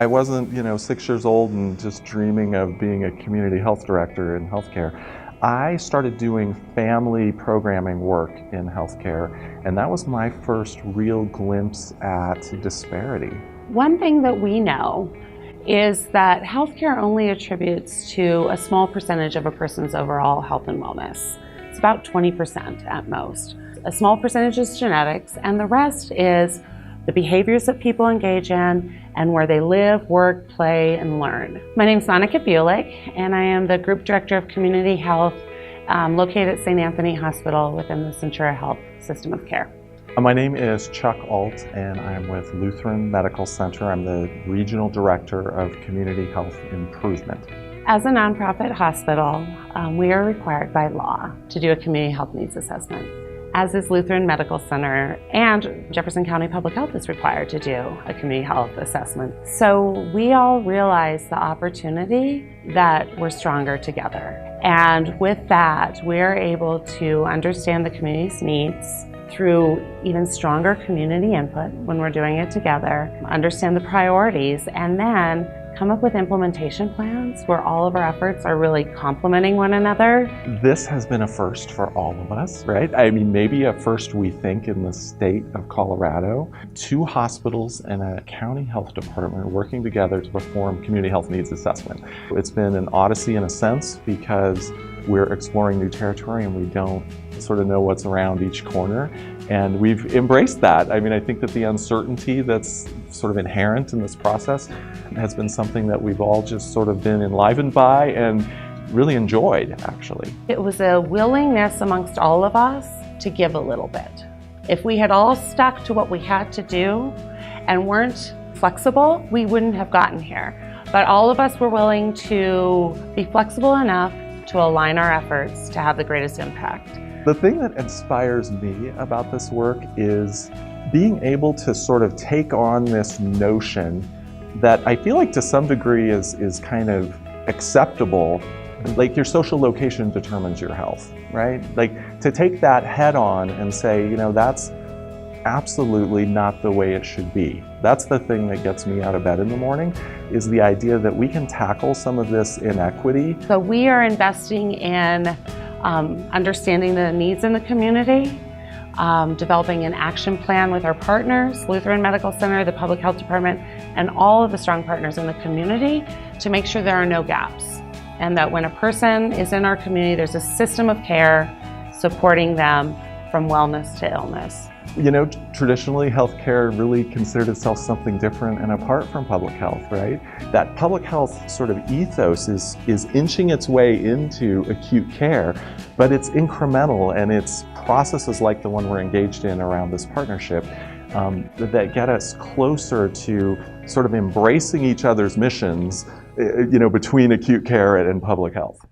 I wasn't, 6 years old and just dreaming of being a community health director in healthcare. I started doing family programming work in healthcare, and that was my first real glimpse at disparity. One thing that we know is that healthcare only attributes to a small percentage of a person's overall health and wellness. It's about 20% at most. A small percentage is genetics, and the rest is the behaviors that people engage in and where they live, work, play, and learn. My name is Buhlig, and I am the Group Director of Community Health located at St. Anthony Hospital within the Centura Health system of care. My name is Chuck Ault, and I'm with Lutheran Medical Center. I'm the Regional Director of Community Health Improvement. As a nonprofit hospital, we are required by law to do a community health needs assessment, as is Lutheran Medical Center, and Jefferson County Public Health is required to do a community health assessment. So we all realize the opportunity that we're stronger together. And with that, we're able to understand the community's needs through even stronger community input when we're doing it together, understand the priorities, and then come up with implementation plans where all of our efforts are really complementing one another. This has been a first for all of us, right? I mean, maybe a first we think in the state of Colorado. 2 hospitals and a county health department working together to perform community health needs assessment. It's been an odyssey in a sense because we're exploring new territory and we don't sort of know what's around each corner. And we've embraced that. I mean, I think that the uncertainty that's sort of inherent in this process has been something that we've all just sort of been enlivened by and really enjoyed, actually. It was a willingness amongst all of us to give a little bit. If we had all stuck to what we had to do and weren't flexible, we wouldn't have gotten here. But all of us were willing to be flexible enough to align our efforts to have the greatest impact. The thing that inspires me about this work is being able to sort of take on this notion that I feel like to some degree is kind of acceptable. Like your social location determines your health, right? Like to take that head on and say, that's absolutely not the way it should be. That's the thing that gets me out of bed in the morning, is the idea that we can tackle some of this inequity. So we are investing in understanding the needs in the community, developing an action plan with our partners, Lutheran Medical Center, the Public Health Department, and all of the strong partners in the community to make sure there are no gaps. And that when a person is in our community, there's a system of care supporting them from wellness to illness. Traditionally, healthcare really considered itself something different and apart from public health, right? That public health sort of ethos is inching its way into acute care, but it's incremental, and it's processes like the one we're engaged in around this partnership that get us closer to sort of embracing each other's missions, between acute care and public health.